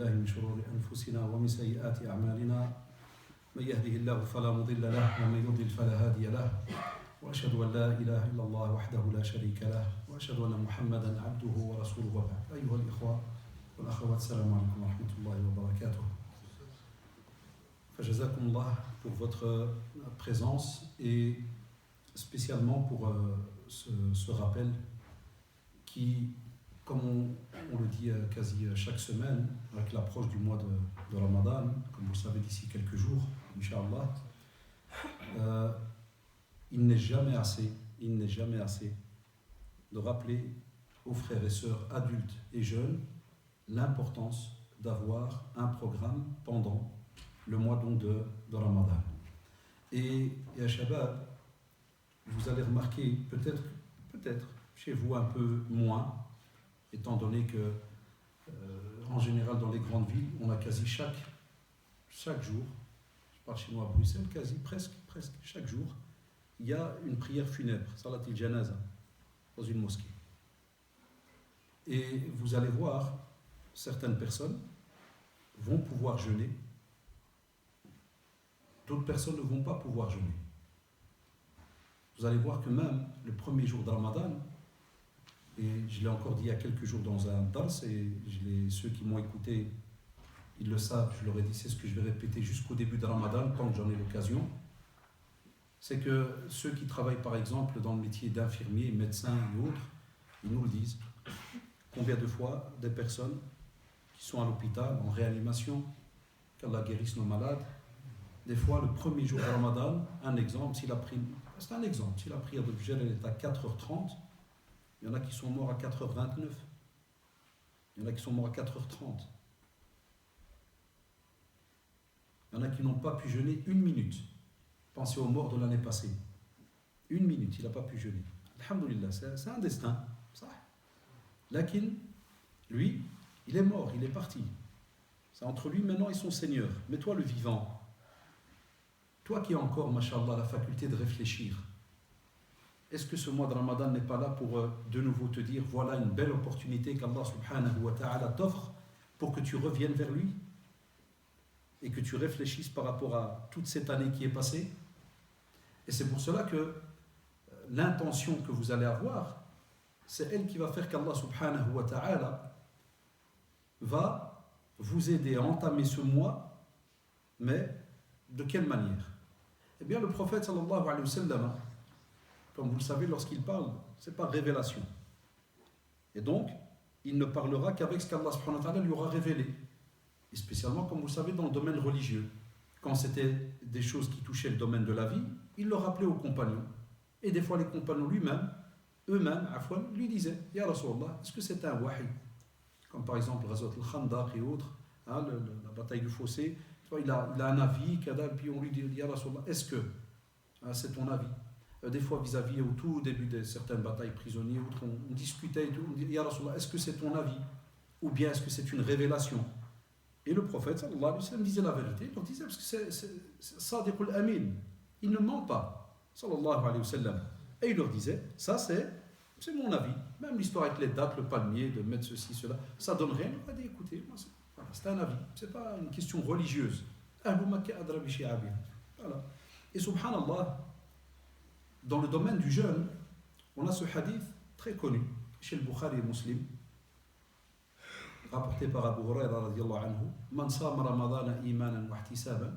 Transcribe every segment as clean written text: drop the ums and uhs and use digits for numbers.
بالله من شرور أنفسنا ومن سيئات أعمالنا من يهده الله فلا مضل له ومن يضلل فلا هادي له وأشهد أن لا إله إلا الله وحده لا شريك له وأشهد أن محمدا عبده ورسوله وبعد أيها الإخوة والأخوات السلام عليكم ورحمة الله وبركاته. فجزاكم الله pour votre présence et spécialement pour ce rappel qui, comme on le dit quasi chaque semaine, avec l'approche du mois de Ramadan, comme vous le savez d'ici quelques jours, Inch'Allah, il n'est jamais assez de rappeler aux frères et sœurs adultes et jeunes l'importance d'avoir un programme pendant le mois donc de Ramadan. Et à Shabab, vous allez remarquer peut-être chez vous un peu moins, étant donné que en général dans les grandes villes, on a quasi chaque jour, je parle chez nous à Bruxelles, quasi presque chaque jour, il y a une prière funèbre, Salat al-Janaza, dans une mosquée. Et vous allez voir, certaines personnes vont pouvoir jeûner, d'autres personnes ne vont pas pouvoir jeûner. Vous allez voir que même le premier jour de Ramadan, et je l'ai encore dit il y a quelques jours dans un dars, et ceux qui m'ont écouté, ils le savent, je leur ai dit, c'est ce que je vais répéter jusqu'au début de Ramadan, quand j'en ai l'occasion, c'est que ceux qui travaillent par exemple dans le métier d'infirmier, médecin et autres, ils nous le disent, combien de fois des personnes qui sont à l'hôpital, en réanimation, qu'Allah guérisse nos malades, des fois le premier jour de Ramadan, un exemple, s'il a prière de Fajr elle est à 4h30, il y en a qui sont morts à 4h29, il y en a qui sont morts à 4h30, il y en a qui n'ont pas pu jeûner une minute. Pensez aux morts de l'année passée. Une minute, il n'a pas pu jeûner. Alhamdulillah, c'est un destin. Lakin, lui, il est mort, il est parti. C'est entre lui maintenant et son Seigneur. Mais toi, le vivant, toi qui as encore, mashallah, la faculté de réfléchir, est-ce que ce mois de Ramadan n'est pas là pour de nouveau te dire, voilà une belle opportunité qu'Allah subhanahu wa ta'ala t'offre pour que tu reviennes vers lui et que tu réfléchisses par rapport à toute cette année qui est passée? Et c'est pour cela que l'intention que vous allez avoir, c'est elle qui va faire qu'Allah subhanahu wa ta'ala va vous aider à entamer ce mois, mais de quelle manière? Eh bien, le prophète sallallahu alayhi wa sallam, comme vous le savez, lorsqu'il parle, c'est par révélation. Et donc, il ne parlera qu'avec ce qu'Allah subhanahu wa ta'ala lui aura révélé. Et spécialement, comme vous le savez, dans le domaine religieux. Quand c'était des choses qui touchaient le domaine de la vie, il le rappelait aux compagnons. Et des fois, les compagnons eux-mêmes, lui disaient, Ya Rasulallah, est-ce que c'est un wahi? Comme par exemple, Ghazwat al-Khandaq et autres, la bataille du fossé, il a un avis, puis on lui dit, Ya Rasulallah, est-ce que c'est ton avis? Des fois, vis-à-vis, au tout début de certaines batailles prisonniers, on discutait et tout, on dit, Ya Rasulallah, est-ce que c'est ton avis? Ou bien est-ce que c'est une révélation? Et le prophète sallallahu alayhi wa sallam disait la vérité, il leur disait parce que c'est Sadiqul Amin, il ne ment pas, sallallahu alayhi wa sallam. Et il leur disait, ça c'est mon avis, même l'histoire avec les dates, le palmier, de mettre ceci, cela, ça donne rien. Il a dit, écoutez, c'est un avis, c'est pas une question religieuse. Voilà. Et subhanallah, dans le domaine du jeûne, on a ce hadith très connu, chez le Bukhari et Muslim, rapporté par Abu Huraira radiyallahu anhu, Man sama ramadana imanan wa ihtisaban,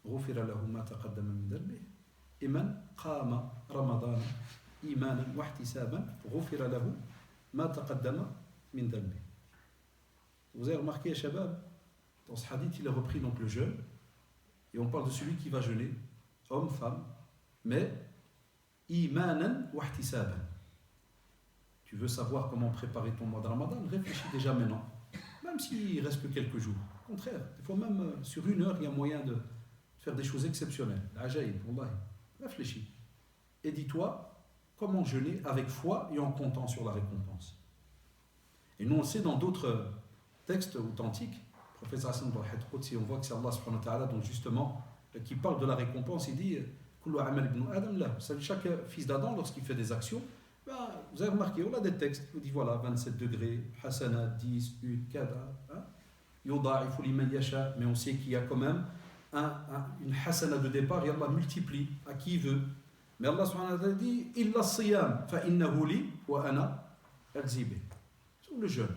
ghufira lahu ma taqaddama min dhanbihi. Et man qama ramadana imanan wa ihtisaban, ghufira lahu ma taqaddama min dhanbihi. Vous avez remarqué, Shabab, dans ce hadith, il a repris donc le jeûne, et on parle de celui qui va jeûner, homme, femme, mais imanan wa ihtisaban. Tu veux savoir comment préparer ton mois de Ramadan, réfléchis déjà maintenant. Même s'il reste que quelques jours. Au contraire, des fois même sur une heure, il y a moyen de faire des choses exceptionnelles. Ajaïb, wallahi. Réfléchis. Et dis-toi comment jeûner avec foi et en comptant sur la récompense. Et nous on le sait dans d'autres textes authentiques. Le prophète sallallahu alayhi wa sallam, dans le Hadith, on voit que c'est Allah subhanahu wa ta'ala, donc justement, qui parle de la récompense. Il dit Kullu amal ibn Adam là. Chaque fils d'Adam, lorsqu'il fait des actions, vous avez remarqué, on a des textes qui vous disent voilà, 27 degrés, hasana, 10, 1, kada. يضاعف لمن يشاء, mais on sait qu'il y a quand même une hasana de départ et Allah multiplie à qui il veut. Mais Allah subhanahu wa ta'ala dit illa siyam fa innahu li wa ana ajzi. Sur le jeûne,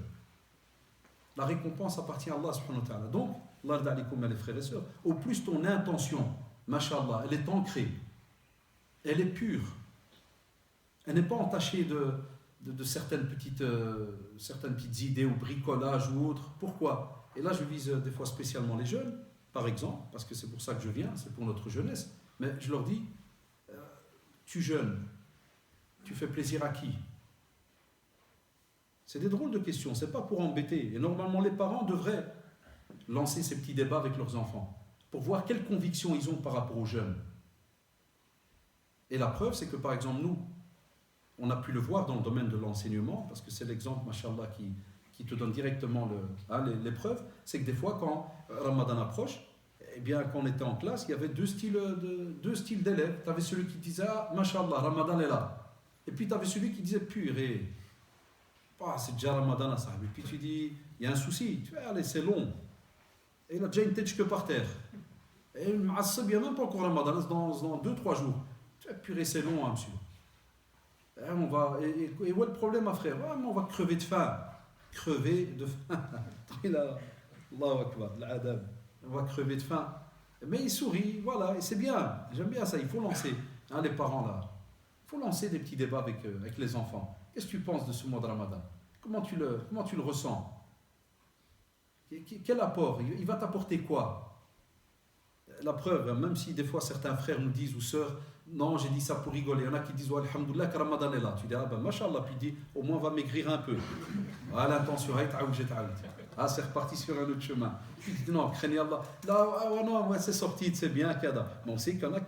la récompense appartient à Allah subhanahu wa ta'ala. Donc, Allah d'alikum les frères et sœurs, au plus ton intention, mashallah, elle est ancrée, elle est pure, elle n'est pas entachée de certaines petites idées ou bricolage ou autre. Pourquoi? Et là, je vise des fois spécialement les jeunes, par exemple, parce que c'est pour ça que je viens, c'est pour notre jeunesse. Mais je leur dis, tu jeûnes, tu fais plaisir à qui? C'est des drôles de questions, c'est pas pour embêter. Et normalement, les parents devraient lancer ces petits débats avec leurs enfants pour voir quelles convictions ils ont par rapport aux jeunes. Et la preuve, c'est que par exemple, nous, on a pu le voir dans le domaine de l'enseignement, parce que c'est l'exemple, machallah, qui te donne directement l'épreuve, c'est que des fois, quand Ramadan approche, eh bien, quand on était en classe, il y avait deux styles d'élèves. Tu avais celui qui disait, ah, machallah, Ramadan est là. Et puis tu avais celui qui disait, purée, c'est déjà Ramadan, ça. Et puis tu dis, il y a un souci, tu vas allez, c'est long. Et il a déjà une tête que par terre. Et il n'y a même pas encore Ramadan, dans 2-3 jours. Tu vas purée, c'est long, hein, monsieur. Et où est le problème, ma frère? Mais on va crever de faim. Crever de faim. Allahu Akbar, l'adab. On va crever de faim. Mais il sourit, voilà, et c'est bien. J'aime bien ça, il faut lancer, hein, les parents là. Il faut lancer des petits débats avec les enfants. Qu'est-ce que tu penses de ce mois de Ramadan? Comment tu le ressens? Quel apport? Il va t'apporter quoi? La preuve, même si des fois certains frères nous disent ou sœurs, non, j'ai dit ça pour rigoler. Il y en a qui disent, oh, alhamdoulilah, que Ramadan est là. Tu dis, ah ben, mashallah, puis il dit, au moins on va maigrir un peu. Ah, l'intention, c'est reparti sur un autre chemin. Tu dis, non, craignez Allah. Là, non, ouais, c'est sorti, c'est bien, Kada. Mais on sait qu'il y en a, des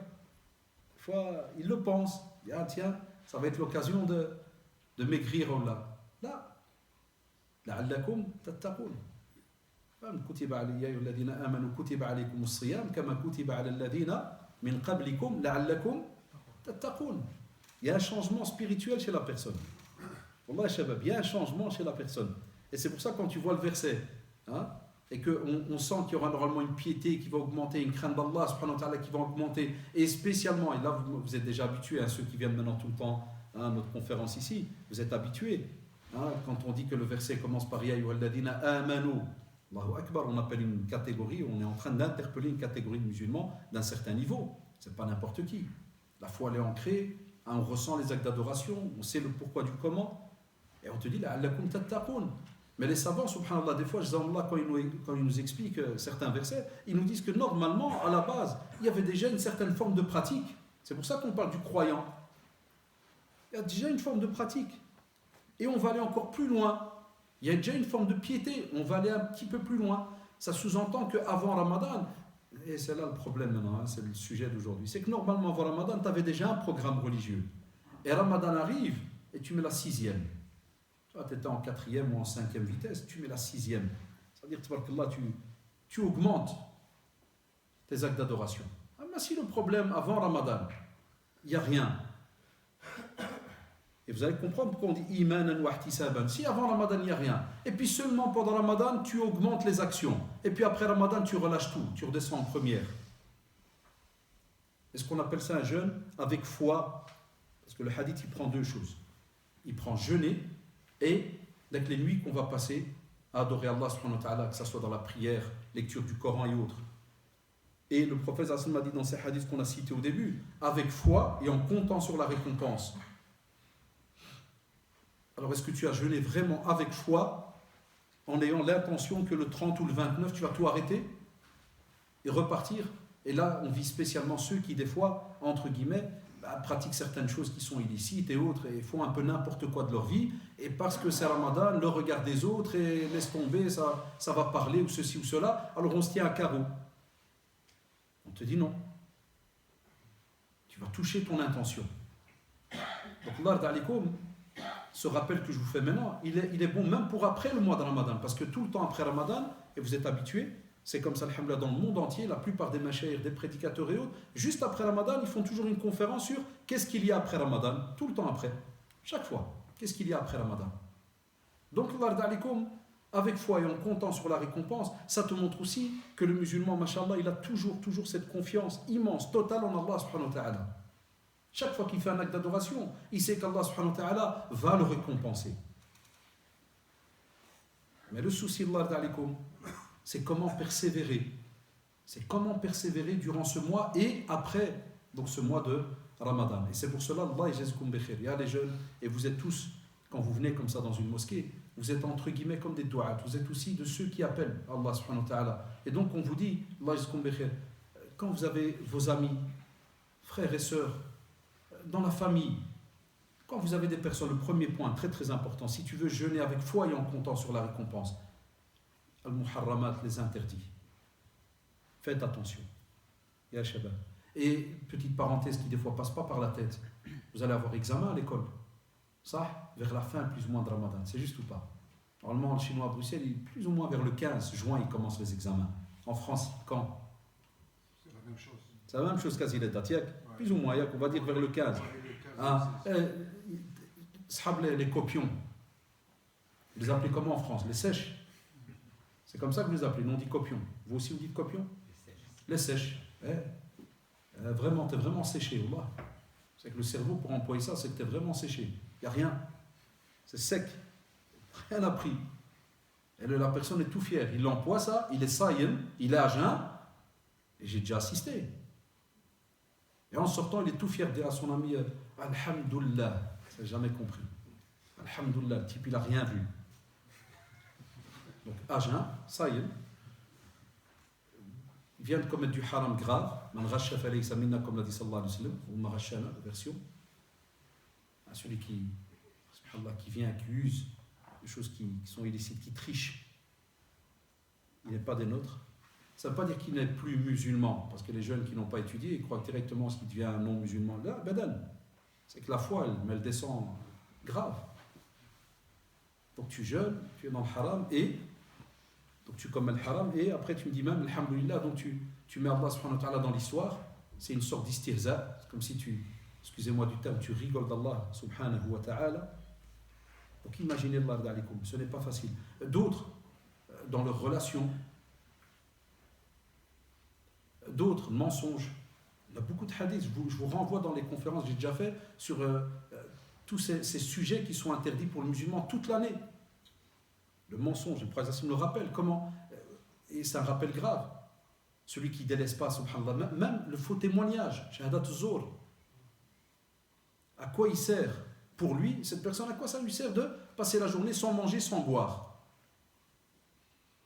fois, ils le pensent. Ils disent, ah, tiens, ça va être l'occasion de maigrir, Allah. Là, la'allakum tattaqoun. كتب على يا أيها الذين آمنوا كتب عليكم الصيام كما كتب على الذين من قبلكم لعلكم تتقون. Il y a un changement spirituel chez la personne. Wallah shabab, il y a un changement chez la personne. Et c'est pour ça quand tu vois le verset, hein, et qu'on sent qu'il y aura normalement une piété qui va augmenter, une crainte d'Allah subhanahu wa ta'ala qui va augmenter, et spécialement, et là vous êtes déjà habitués, hein, ceux qui viennent maintenant tout le temps à notre conférence ici, vous êtes habitués, hein, quand on dit que le verset commence par Ya ayyuhalladhina amanu. Allahu Akbar, on appelle une catégorie, on est en train d'interpeller une catégorie de musulmans d'un certain niveau. C'est pas n'importe qui. La foi elle est ancrée, hein, on ressent les actes d'adoration, on sait le pourquoi du comment, et on te dit la'allakum tattaqun. Mais les savants, subhanallah, des fois, quand ils nous expliquent certains versets, ils nous disent que normalement, à la base, il y avait déjà une certaine forme de pratique. C'est pour ça qu'on parle du croyant. Il y a déjà une forme de pratique. Et on va aller encore plus loin. Il y a déjà une forme de piété, on va aller un petit peu plus loin. Ça sous-entend qu'avant Ramadan, et c'est là le problème maintenant, hein, c'est le sujet d'aujourd'hui, c'est que normalement avant Ramadan, tu avais déjà un programme religieux. Et Ramadan arrive et tu mets la 6e. Tu étais en 4e ou en 5e vitesse, tu mets la 6e. C'est-à-dire que tu augmentes tes actes d'adoration. Mais si le problème avant Ramadan, il n'y a rien. Et vous allez comprendre pourquoi on dit imanan wa ihtisaban. Si avant Ramadan il n'y a rien, et puis seulement pendant Ramadan tu augmentes les actions, et puis après Ramadan tu relâches tout, tu redescends en première. Est-ce qu'on appelle ça un jeûne avec foi? Parce que le hadith il prend deux choses. Il prend jeûner et avec les nuits qu'on va passer à adorer Allah subhanahu wa ta'ala, que ce soit dans la prière, lecture du Coran et autres. Et le prophète sallallahu alayhi wa sallam a dit dans ces hadiths qu'on a cités au début, avec foi et en comptant sur la récompense. Alors, est-ce que tu as jeûné vraiment avec foi, en ayant l'intention que le 30 ou le 29, tu vas tout arrêter et repartir? Et là, on vit spécialement ceux qui, des fois, entre guillemets, pratiquent certaines choses qui sont illicites et autres, et font un peu n'importe quoi de leur vie, et parce que c'est Ramadan, le regard des autres, et laisse tomber, ça va parler, ou ceci ou cela, alors on se tient à carreau. On te dit non. Tu vas toucher ton intention. Donc, Allah d'alikum, ce rappel que je vous fais maintenant, il est bon même pour après le mois de Ramadan, parce que tout le temps après Ramadan, et vous êtes habitués, c'est comme ça, alhamdoulilah, dans le monde entier, la plupart des mashayikh, des prédicateurs et autres, juste après Ramadan, ils font toujours une conférence sur qu'est-ce qu'il y a après Ramadan, tout le temps après, chaque fois, qu'est-ce qu'il y a après Ramadan. Donc, Allah d'alikum, avec foi et en comptant sur la récompense, ça te montre aussi que le musulman, mashallah, il a toujours cette confiance immense, totale en Allah subhanahu wa ta'ala. Chaque fois qu'il fait un acte d'adoration, il sait qu'Allah subhanahu wa ta'ala va le récompenser. Mais le souci, c'est comment persévérer. C'est comment persévérer durant ce mois et après, donc ce mois de Ramadan. Et c'est pour cela, Allah yajazkum bi khair. Il y a les jeunes, et vous êtes tous, quand vous venez comme ça dans une mosquée, vous êtes entre guillemets comme des du'at. Vous êtes aussi de ceux qui appellent Allah subhanahu wa ta'ala. Et donc on vous dit, Allah yajazkum bi khair, quand vous avez vos amis, frères et sœurs, dans la famille, quand vous avez des personnes, le premier point très très important, si tu veux jeûner avec foi et en comptant sur la récompense, al-muharramat, les interdits. Faites attention. Ya Shabab. Et petite parenthèse qui des fois passe pas par la tête, vous allez avoir examen à l'école. Ça, vers la fin plus ou moins de Ramadan, c'est juste ou pas? Normalement, le chinois à Bruxelles, plus ou moins vers le 15 juin, il commence les examens. En France, quand? C'est la même chose. C'est la même chose quasi les dates. Plus ou moins, on va dire vers le 15. Les copions. Vous les appelez comment en France? Les sèches. C'est comme ça que vous les appelez, non dit copions. Vous aussi vous dites copions? Les sèches. Vraiment, tu es vraiment séché. Wallah. C'est que le cerveau, pour employer ça, c'est que tu es vraiment séché. Il n'y a rien. C'est sec. Rien n'a pris. Et la personne est tout fière. Il emploie ça, il est saïm, il est à jeun. Et j'ai déjà assisté. Et en sortant, il est tout fier de dire à son ami Alhamdulillah. Il n'a jamais compris. Alhamdulillah, le type, il n'a rien vu. Donc, à jeun, saïm. Il vient de commettre du haram grave. Man rasha falaysa minna, comme l'a dit sallallahu alayhi wa sallam, ou marashana, la version. Celui qui vient, qui use des choses qui sont illicites, qui triche, il n'est pas des nôtres. Ça ne veut pas dire qu'il n'est plus musulman, parce que les jeunes qui n'ont pas étudié, ils croient directement ce qui devient un non-musulman. Là, badan. C'est que la foi, elle descend grave. Donc tu jeûnes, tu es dans le haram, et donc tu commets le haram, et après tu me dis même, alhamdulillah, donc tu mets Allah subhanahu wa ta'ala dans l'histoire. C'est une sorte d'istirza, c'est comme si excusez-moi du terme, tu rigoles d'Allah subhanahu wa ta'ala. Donc imaginez Allah d'alikum, ce n'est pas facile. D'autres, dans leurs relations, d'autres mensonges. Il y a beaucoup de hadiths, je vous renvoie dans les conférences que j'ai déjà fait sur tous ces sujets qui sont interdits pour le musulman toute l'année. Le mensonge, le prophète me le rappelle, comment, et c'est un rappel grave. Celui qui ne délaisse pas, subhanallah, même le faux témoignage, shahadat zur. À quoi il sert? Pour lui, cette personne, à quoi ça lui sert de passer la journée sans manger, sans boire?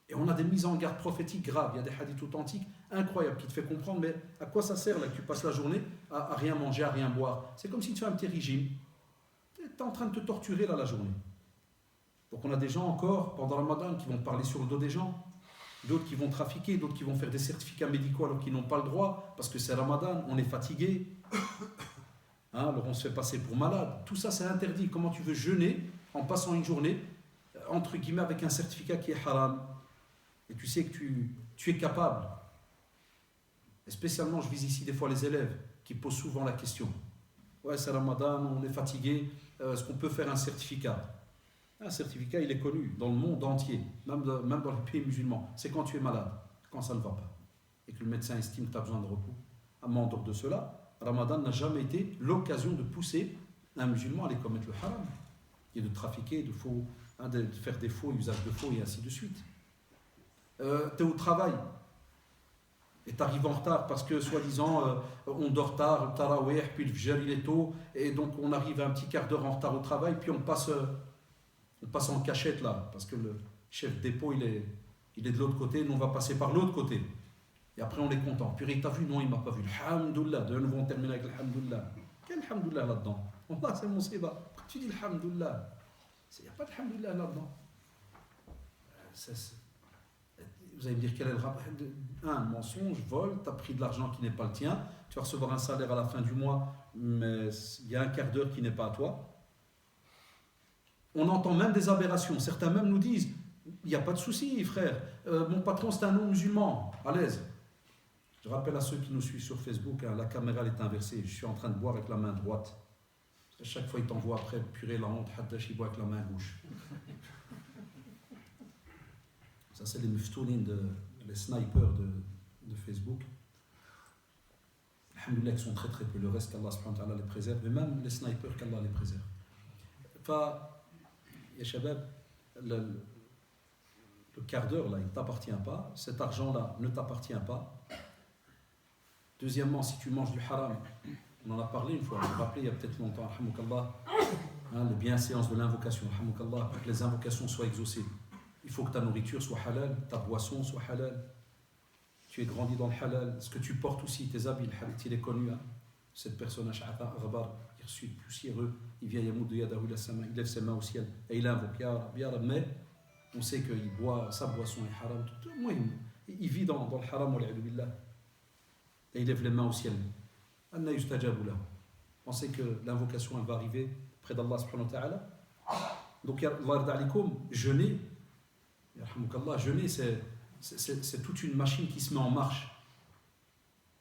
Et on a des mises en garde prophétiques graves. Il y a des hadiths authentiques incroyables qui te font comprendre, mais à quoi ça sert là que tu passes la journée à rien manger, à rien boire? C'est comme si tu fais un petit régime. Tu es en train de te torturer là la journée. Donc on a des gens encore, pendant le Ramadan, qui vont parler sur le dos des gens, d'autres qui vont trafiquer, d'autres qui vont faire des certificats médicaux alors qu'ils n'ont pas le droit, parce que c'est Ramadan, on est fatigué. Alors on se fait passer pour malade. Tout ça c'est interdit. Comment tu veux jeûner en passant une journée, entre guillemets, avec un certificat qui est haram? Et tu sais que tu es capable. Et spécialement, je vise ici des fois les élèves qui posent souvent la question. Ouais, c'est Ramadan, on est fatigué, est-ce qu'on peut faire un certificat? Un certificat, il est connu dans le monde entier, même dans les pays musulmans. C'est quand tu es malade, quand ça ne va pas. Et que le médecin estime que tu as besoin de repos. À manque de cela, Ramadan n'a jamais été l'occasion de pousser un musulman à aller commettre le haram. Et de trafiquer, de faire des faux, usage de faux et ainsi de suite. Tu es au travail et tu arrives en retard parce que soi-disant on dort tard, le tarawih, puis le fajr il est tôt, et donc on arrive un petit quart d'heure en retard au travail, puis on passe en cachette là, parce que le chef dépôt il est de l'autre côté, nous on va passer par l'autre côté. Et après on est content. Puis t'as vu? Non, il m'a pas vu. Alhamdoulilah. De nouveau on termine avec l'alhamdoulilah. Quel alhamdoulilah là-dedans? Allah c'est mon séba. Pourquoi tu dis alhamdoulilah? Il n'y a pas d'alhamdoulilah là-dedans. Vous allez me dire quel est le rapport? Un mensonge, vol, tu as pris de l'argent qui n'est pas le tien, tu vas recevoir un salaire à la fin du mois, mais il y a un quart d'heure qui n'est pas à toi. On entend même des aberrations. Certains même nous disent, il n'y a pas de souci, frère, mon patron c'est un non-musulman, à l'aise. Je rappelle à ceux qui nous suivent sur Facebook, la caméra est inversée, je suis en train de boire avec la main droite. À chaque fois il t'envoie après, purée la honte, haddash, il boit avec la main gauche. Ça, c'est les muftounines, les snipers de Facebook. Alhamdoulilah, qui sont très très peu. Le reste, qu'Allah subhanahu wa ta'ala les préserve. Mais même les snipers, qu'Allah les préserve. Ya shabab, le quart d'heure là, il ne t'appartient pas. Cet argent-là ne t'appartient pas. Deuxièmement, si tu manges du haram, on en a parlé une fois, je me rappelais il y a peut-être longtemps, les bienséances de l'invocation, pour que les invocations soient exaucées. Il faut que ta nourriture soit halal, ta boisson soit halal. Tu es grandi dans le halal. Ce que tu portes aussi, tes habits, le hadith, il est connu. Cette personne, Ash'ata Ghabar, il est poussiéreux, il vient Yamoud Yadahu la Sama, il lève ses mains au ciel et il invoque Ya Rab, Ya Rab, mais on sait qu'il boit, sa boisson est haram. Il vit dans le haram, et il lève les mains au ciel. On sait que l'invocation elle va arriver près d'Allah subhanahu wa ta'ala. Donc, jeûner, jeûner, c'est toute une machine qui se met en marche.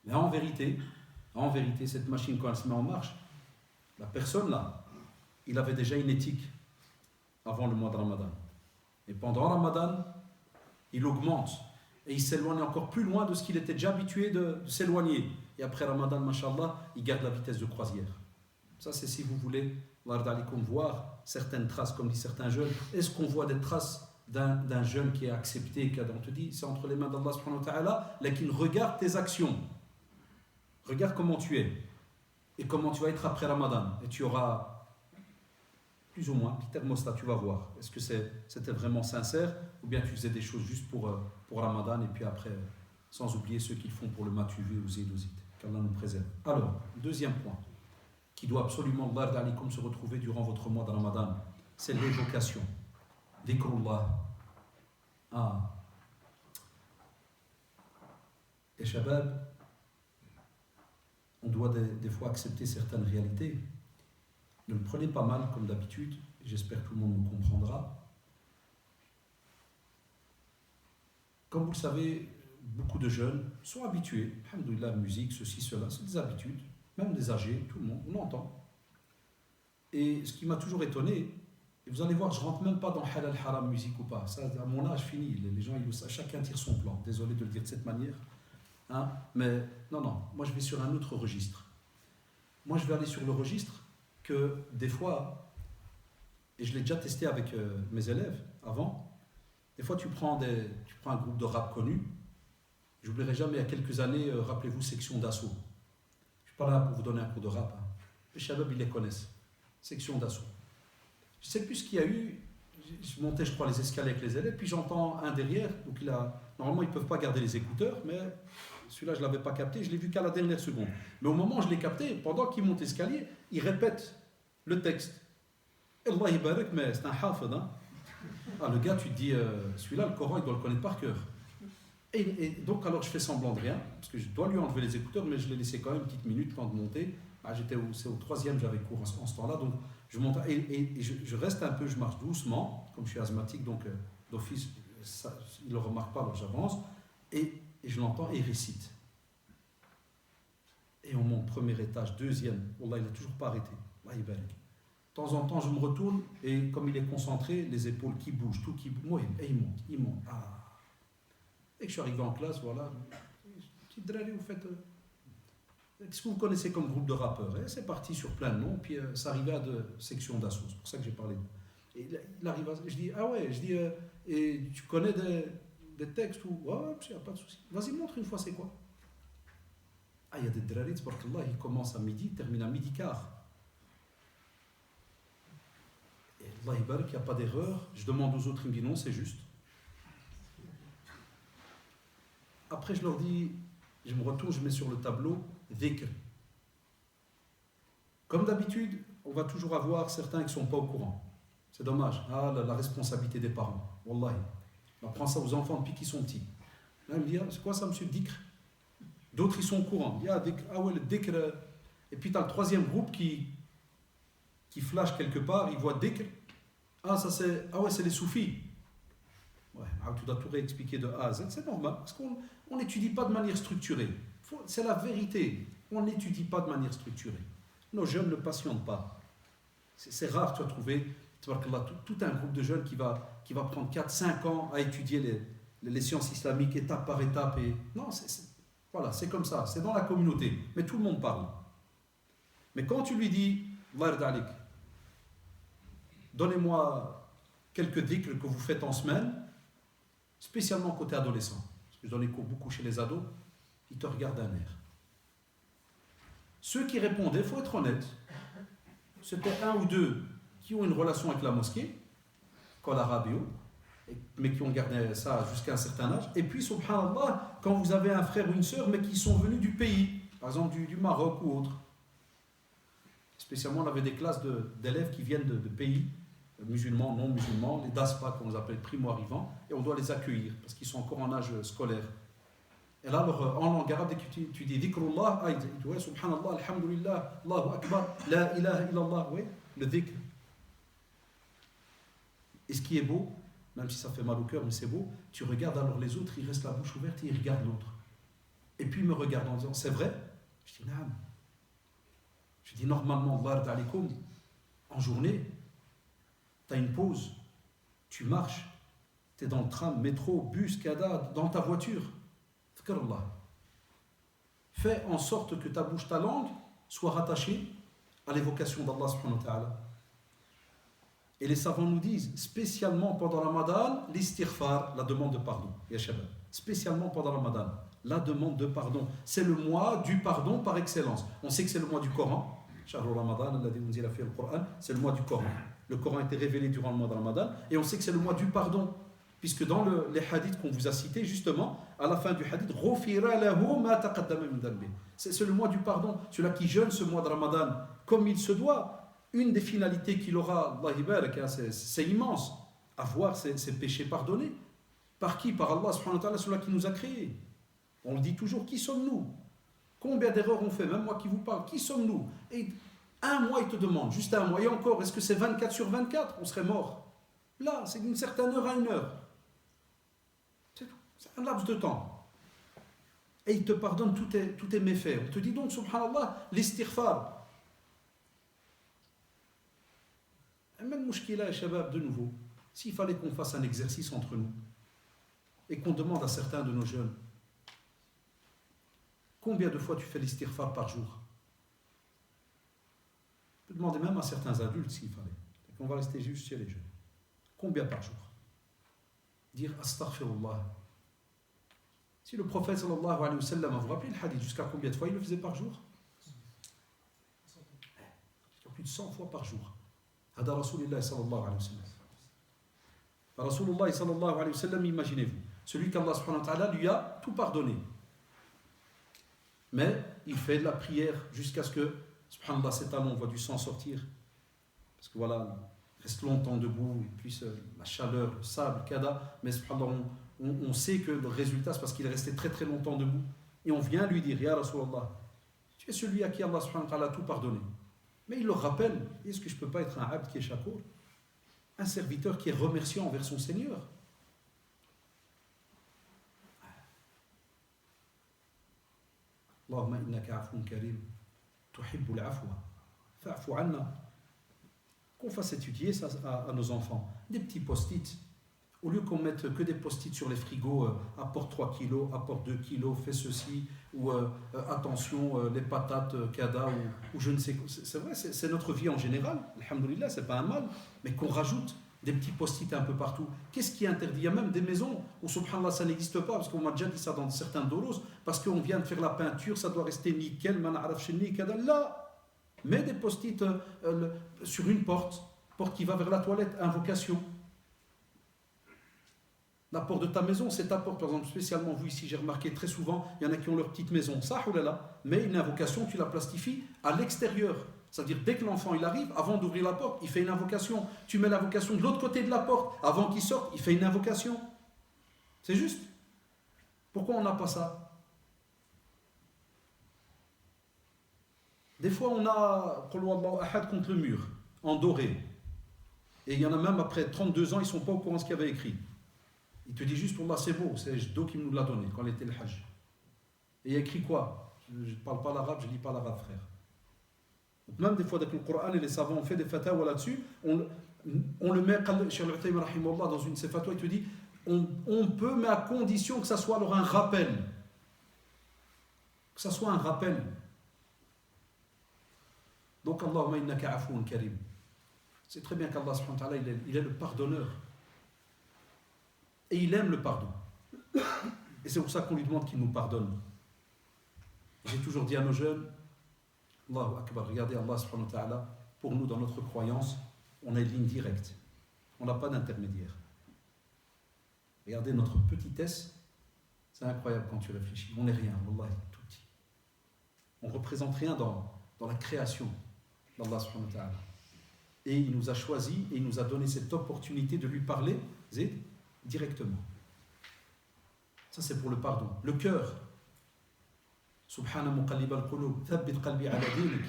Mais en vérité, cette machine, quand elle se met en marche, la personne là, il avait déjà une éthique avant le mois de Ramadan. Et pendant Ramadan, il augmente et il s'éloigne encore plus loin de ce qu'il était déjà habitué de s'éloigner. Et après Ramadan, mashallah, il garde la vitesse de croisière. Ça, c'est si vous voulez voir certaines traces, comme dit certains jeunes. Est-ce qu'on voit des traces d'un jeune qui est accepté, on te dit, c'est entre les mains d'Allah subhanahu wa ta'ala, laquelle regarde tes actions. Regarde comment tu es et comment tu vas être après Ramadan. Et tu auras plus ou moins un petit thermostat, tu vas voir. Est-ce que c'était vraiment sincère ou bien tu faisais des choses juste pour Ramadan et puis après, sans oublier ceux qui le font pour le matuvé ou zédozit. Qu'Allah nous préserve. Alors, deuxième point qui doit absolument se retrouver durant votre mois de Ramadan, c'est l'évocation. Dhikrullah. Et Shabab, on doit des fois accepter certaines réalités. Ne le prenez pas mal comme d'habitude, j'espère que tout le monde me comprendra. Comme vous le savez, beaucoup de jeunes sont habitués, alhamdoulilah, musique, ceci, cela, c'est des habitudes, même des âgés, tout le monde, on entend. Et ce qui m'a toujours étonné, et vous allez voir, je ne rentre même pas dans halal, haram, musique ou pas. Ça, à mon âge, fini. Les gens, chacun tire son plan. Désolé de le dire de cette manière. Mais non, moi je vais sur un autre registre. Moi je vais aller sur le registre que des fois, et je l'ai déjà testé avec mes élèves avant, des fois tu prends un groupe de rap connu. J'oublierai jamais, il y a quelques années, rappelez-vous, Section d'Assaut. Je ne suis pas là pour vous donner un cours de rap. Les Shabab, ils les connaissent. Section d'Assaut. Je ne sais plus ce qu'il y a eu. Je montais, je crois, les escaliers avec les élèves, puis j'entends un derrière. Donc normalement, ils ne peuvent pas garder les écouteurs, mais celui-là, je ne l'avais pas capté, je l'ai vu qu'à la dernière seconde. Mais au moment où je l'ai capté, pendant qu'il monte l'escalier, il répète le texte. Allah ibarak, mais c'est un hafid. Le gars, tu te dis, celui-là, le Coran, il doit le connaître par cœur. Et donc, alors, je fais semblant de rien, parce que je dois lui enlever les écouteurs, mais je l'ai laissé quand même une petite minute quand de monter. C'est au troisième, j'avais cours en ce temps-là, donc je monte et je reste un peu, je marche doucement, comme je suis asthmatique, donc d'office, il ne le remarque pas, alors j'avance, et je l'entends et il récite. Et on monte premier étage, deuxième, Wallah, il n'a toujours pas arrêté. Allah ibarak. De temps en temps, je me retourne, et comme il est concentré, les épaules qui bougent, tout qui bouge, et il monte. Et que je suis arrivé en classe, voilà, petit drari, vous faites... Qu'est-ce que vous connaissez comme groupe de rappeurs? Et c'est parti sur plein de noms, puis ça arrivait à de sections d'assaut, c'est pour ça que j'ai parlé de. Et il arrive à... Je dis, et tu connais des textes ou... Ouais, il n'y a pas de souci. Vas-y, montre une fois c'est quoi. Il y a des draris, tabarakallah, il commence à midi, termine à midi quart. Et Allah ibarak, il n'y a pas d'erreur. Je demande aux autres, ils me disent non, c'est juste. Après, je leur dis, je me retourne, je mets sur le tableau dhikr. Comme d'habitude, on va toujours avoir certains qui ne sont pas au courant. C'est dommage. La responsabilité des parents. Wallahi. On apprend ça aux enfants depuis qu'ils sont petits. Là, il me dit, c'est quoi ça, monsieur, dhikr? D'autres, ils sont au courant. Il y a dhikr. Le dhikr. Et puis, tu as le troisième groupe qui flash quelque part, il voit dhikr. C'est les soufis. Ouais, tu dois tout réexpliquer de A à Z. C'est normal, parce qu'on n'étudie pas de manière structurée. C'est la vérité. On n'étudie pas de manière structurée. Nos jeunes ne patientent pas. C'est rare, tu vas trouver tout un groupe de jeunes qui va prendre 4-5 ans à étudier les sciences islamiques étape par étape. Non, voilà, c'est comme ça, c'est dans la communauté. Mais tout le monde parle. Mais quand tu lui dis, Allah yarda alik, donnez-moi quelques dhikrs que vous faites en semaine, spécialement côté adolescent, parce que je donne les cours beaucoup chez les ados, ils te regardent d'un air. Ceux qui répondaient, il faut être honnête, c'était un ou deux qui ont une relation avec la mosquée, comme l'Arabio, mais qui ont gardé ça jusqu'à un certain âge. Et puis, subhanallah, quand vous avez un frère ou une sœur, mais qui sont venus du pays, par exemple du Maroc ou autre. Spécialement, on avait des classes d'élèves qui viennent de pays musulmans, non musulmans, les DASPA, qu'on les appelle primo-arrivants, et on doit les accueillir, parce qu'ils sont encore en âge scolaire. Et là, alors, en langue arabe, dès que tu dis dhikrullah, tu vois, subhanallah, alhamdulillah, Allahu akbar, la ilaha illallah, oui, le dhikr. Et ce qui est beau, même si ça fait mal au cœur, mais c'est beau, tu regardes alors les autres, ils restent la bouche ouverte et ils regardent l'autre. Et puis ils me regardent en disant, c'est vrai? Je dis, naam. Je dis, normalement, Allah yarda alikoum, en journée, tu as une pause, tu marches, tu es dans le tram, métro, bus, kada, dans ta voiture. Fikrullah. Fais en sorte que ta bouche, ta langue, soit rattachée à l'évocation d'Allah subhanahu wa ta'ala. Et les savants nous disent, spécialement pendant le Ramadan, l'istighfar, la demande de pardon. Ya shabab. Spécialement pendant le Ramadan, la demande de pardon. C'est le mois du pardon par excellence. On sait que c'est le mois du Coran. Shahrul Ramadan, c'est le mois du Coran. Le Coran a été révélé durant le mois de Ramadan. Et on sait que c'est le mois du pardon. Puisque dans les hadiths qu'on vous a cités, justement, à la fin du hadith, c'est le mois du pardon. Celui-là qui jeûne ce mois de Ramadan comme il se doit, une des finalités qu'il aura, Allah ibarak, c'est immense, avoir ses péchés pardonnés. Par qui? Par Allah subhanahu wa ta'ala, celui-là qui nous a créés. On le dit toujours, qui sommes-nous? Combien d'erreurs on fait? Même moi qui vous parle, qui sommes-nous? Et un mois, il te demande, juste un mois. Et encore, est-ce que c'est 24 sur 24? On serait mort. Là, c'est d'une certaine heure à une heure. C'est tout. C'est un laps de temps. Et il te pardonne tous tes méfaits. On te dit donc, subhanallah, l'istighfar. Même mouchkila et shabab, de nouveau, s'il fallait qu'on fasse un exercice entre nous et qu'on demande à certains de nos jeunes, combien de fois tu fais l'istighfar par jour? On peut demander même à certains adultes s'il fallait. On va rester juste chez les jeunes. Combien par jour? Dire astaghfirullah. Si le prophète sallallahu alayhi wa sallam, vous rappelez le hadith, jusqu'à combien de fois il le faisait par jour? Jusqu'à plus de 100 fois par jour. Hada Rasulullah sallallahu alayhi wa sallam. Rasulullah sallallahu alayhi wa sallam, imaginez-vous, celui qu'Allah subhanahu wa ta'ala lui a tout pardonné. Mais il fait de la prière jusqu'à ce que, subhanallah, ses talons voient du sang sortir. Parce que voilà, il reste longtemps debout, et puis la chaleur, le sable, kada. Mais subhanallah, on sait que le résultat, c'est parce qu'il est resté très très longtemps debout. Et on vient lui dire, Ya Rasulallah, tu es celui à qui Allah subhanahu wa ta'ala a tout pardonné. Mais il leur rappelle, est-ce que je ne peux pas être un abd qui est shakour? Un serviteur qui est remerciant envers son Seigneur. Allahumma innaka afun karim, tuhibbul afwa, fa'fu anna. Qu'on fasse étudier ça à nos enfants. Des petits post-it. Au lieu qu'on mette que des post-it sur les frigos, apporte 3 kilos, apporte 2 kilos, fais ceci, ou attention, les patates, kada, ou je ne sais quoi. C'est vrai, c'est notre vie en général. Alhamdoulilah, c'est pas un mal, mais qu'on rajoute des petits post-it un peu partout. Qu'est-ce qui est interdit? Il y a même des maisons où, subhanallah, ça n'existe pas, parce qu'on m'a déjà dit ça dans certains doros, parce qu'on vient de faire la peinture, ça doit rester nickel, man'araf shenni, kada. Là, mets des post-it sur une porte qui va vers la toilette, invocation. La porte de ta maison, c'est ta porte. Par exemple, spécialement vous ici, j'ai remarqué très souvent, il y en a qui ont leur petite maison. Ça, oulala, mais une invocation, tu la plastifies à l'extérieur. C'est-à-dire, dès que l'enfant il arrive, avant d'ouvrir la porte, il fait une invocation. Tu mets l'invocation de l'autre côté de la porte. Avant qu'il sorte, il fait une invocation. C'est juste. Pourquoi on n'a pas ça? Des fois, on a Qul huwallahu ahad contre le mur, en doré. Et il y en a même, après 32 ans, ils ne sont pas au courant de ce qu'il y avait écrit. Il te dit juste, pour moi, c'est beau, c'est Jdo qui nous l'a donné quand il était le Hajj. Et il y a écrit quoi? Je ne parle pas l'arabe, je ne lis pas l'arabe, frère. Donc même des fois, avec le Coran et les savants ont fait des fatwas là-dessus, on le met, Cheikh Al-Utaymi rahimahullah, dans une de ses fatwas, il te dit, On peut, mais à condition que ça soit alors un rappel. Que ça soit un rappel. Donc, Allahumma innaka afoun karim. C'est très bien qu'Allah subhanahu wa ta'ala, il est le pardonneur. Et il aime le pardon. Et c'est pour ça qu'on lui demande qu'il nous pardonne. J'ai toujours dit à nos jeunes, Allahu Akbar, regardez Allah subhanahu wa ta'ala, pour nous dans notre croyance, on a une ligne directe. On n'a pas d'intermédiaire. Regardez notre petitesse, c'est incroyable quand tu réfléchis. On n'est rien, Wallah, tout petit. On ne représente rien dans la création d'Allah subhanahu wa ta'ala. Et il nous a choisis et il nous a donné cette opportunité de lui parler directement. Ça c'est pour le pardon. Le cœur. Subhana muqallib al-qulub, thabbit qalbi ala dinik.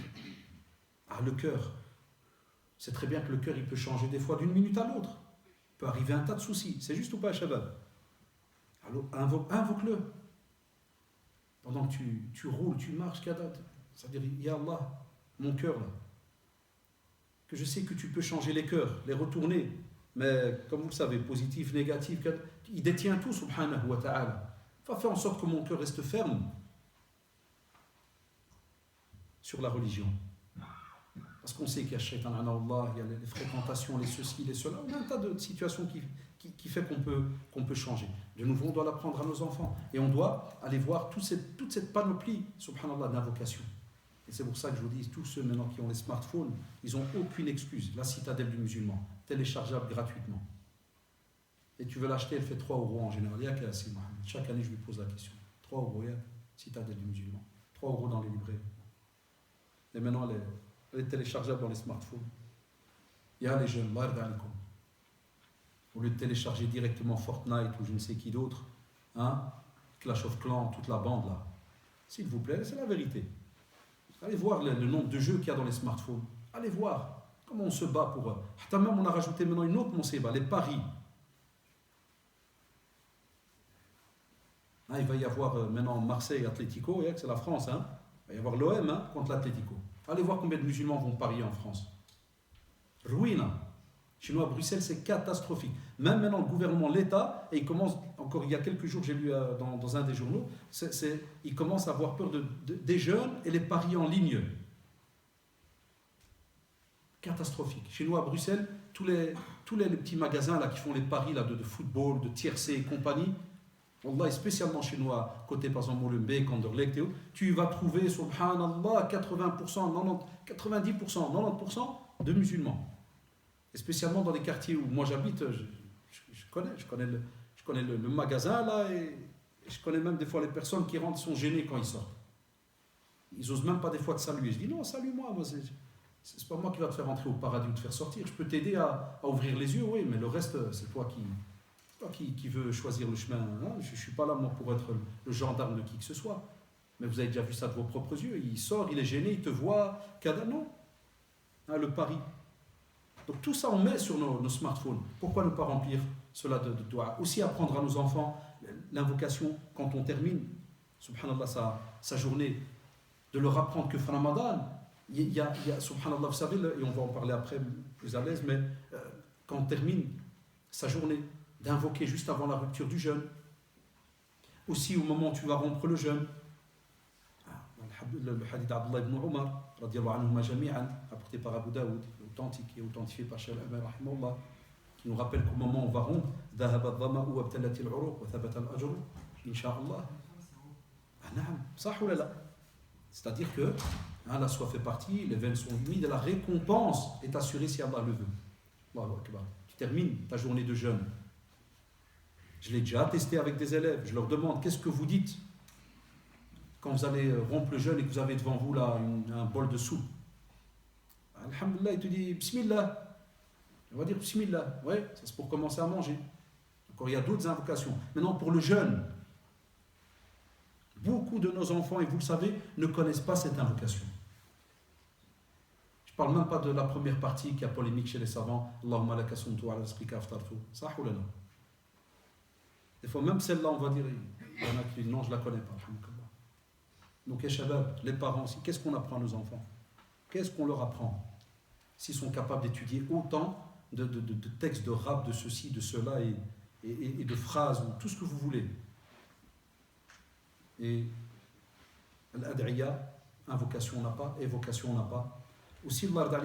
Ah, le cœur. C'est très bien que le cœur il peut changer des fois d'une minute à l'autre. Il peut arriver un tas de soucis. C'est juste ou pas, Shabab? Alors invoque-le. Pendant que tu roules, tu marches, c'est-à-dire, Ya Allah, mon cœur là. Que je sais que tu peux changer les cœurs, les retourner. Mais comme vous le savez, positif, négatif, il détient tout, subhanahu wa ta'ala. Il va faire en sorte que mon cœur reste ferme sur la religion. Parce qu'on sait qu'il y a shaitan, il y a les fréquentations, les ceci, les cela. On a un tas de situations qui fait qu'on peut changer. De nouveau, on doit l'apprendre à nos enfants. Et on doit aller voir toute cette panoplie, subhanallah, d'invocations. Et c'est pour ça que je vous dis, tous ceux maintenant qui ont les smartphones, ils n'ont aucune excuse. La citadelle du musulman, téléchargeable gratuitement. Et tu veux l'acheter, elle fait 3 € en général. Il y a qu'à Mohamed. Chaque année, je lui pose la question. 3 €, il y a citadelle du musulman. 3 € dans les librairies. Et maintenant, elle est téléchargeable dans les smartphones. Il y a les jeunes, au lieu de télécharger directement Fortnite ou je ne sais qui d'autre, hein, Clash of Clans, toute la bande là. S'il vous plaît, c'est la vérité. Allez voir le nombre de jeux qu'il y a dans les smartphones. Allez voir comment on se bat pour eux. Même on a rajouté maintenant une autre monseba, les paris. Hein, il va y avoir maintenant Marseille, Atlético, c'est la France. Hein. Il va y avoir l'OM contre l'Atlético. Allez voir combien de musulmans vont parier en France. Ruine. Chez nous à Bruxelles, c'est catastrophique. Même maintenant, le gouvernement, l'État, et il commence, encore il y a quelques jours, j'ai lu dans un des journaux, il commence à avoir peur des jeunes et les paris en ligne. Catastrophique. Chez nous à Bruxelles, tous les petits magasins là, qui font les paris là, de football, de tiercé et compagnie, Wallah, spécialement chez nous, à côté par exemple Molenbeek, Anderlecht, tu vas trouver, subhanallah, 80%, 90%, 90% de musulmans. Et spécialement dans les quartiers où moi j'habite, je connais le magasin là, et je connais même des fois les personnes qui rentrent sont gênées quand ils sortent. Ils n'osent même pas des fois te saluer. Je dis non, salue-moi, c'est pas moi qui va te faire rentrer au paradis ou te faire sortir. Je peux t'aider à ouvrir les yeux, oui, mais le reste, c'est toi qui veux choisir le chemin. Hein. Je ne suis pas là moi pour être le gendarme de qui que ce soit. Mais vous avez déjà vu ça de vos propres yeux. Il sort, il est gêné, il te voit. Non. Hein, le pari. Donc tout ça on met sur nos smartphones. Pourquoi ne pas remplir cela de doigts? Aussi apprendre à nos enfants l'invocation quand on termine, subhanallah, sa journée, de leur apprendre que Ramadan, il y a subhanallah, vous savez, et on va en parler après plus à l'aise, mais quand on termine sa journée, d'invoquer juste avant la rupture du jeûne, aussi au moment où tu vas rompre le jeûne. Le hadith d'Abdullah ibn Umar, radiallahu anhuma jami'an, apporté par Abu Daoud, authentique et authentifié par Cheikh Al-Albani rahimahullah, qui nous rappelle qu'au moment où on va rompre, ذهب الظمأ وابتلت العروق وثبت الأجر إن شاء الله. نعم صح ولا لا? C'est-à-dire que la soif est partie, les veines sont humides et la récompense est assurée si Allah le veut. Allahu Akbar. Tu termines ta journée de jeûne. Je l'ai déjà testé avec des élèves. Je leur demande qu'est-ce que vous dites quand vous allez rompre le jeûne et que vous avez devant vous là un bol de soupe. Alhamdulillah, il te dit Bismillah. On va dire Bismillah. Oui, ça c'est pour commencer à manger. Encore, il y a d'autres invocations. Maintenant, pour le jeûne, beaucoup de nos enfants, et vous le savez, ne connaissent pas cette invocation. Je ne parle même pas de la première partie qui a polémique chez les savants. Allahumma laka sumtu ala rizqika aftartu. Ça ou là. Des fois, même celle-là, on va dire, il y en a qui disent non, je ne la connais pas. Donc, les shabab, les parents aussi, qu'est-ce qu'on apprend à nos enfants? Qu'est-ce qu'on leur apprend? S'ils sont capables d'étudier autant de textes de rap, de ceci, de cela, et et de phrases ou tout ce que vous voulez. Et l'ad'iya, invocation on n'a pas, évocation on n'a pas. Aussi, Allah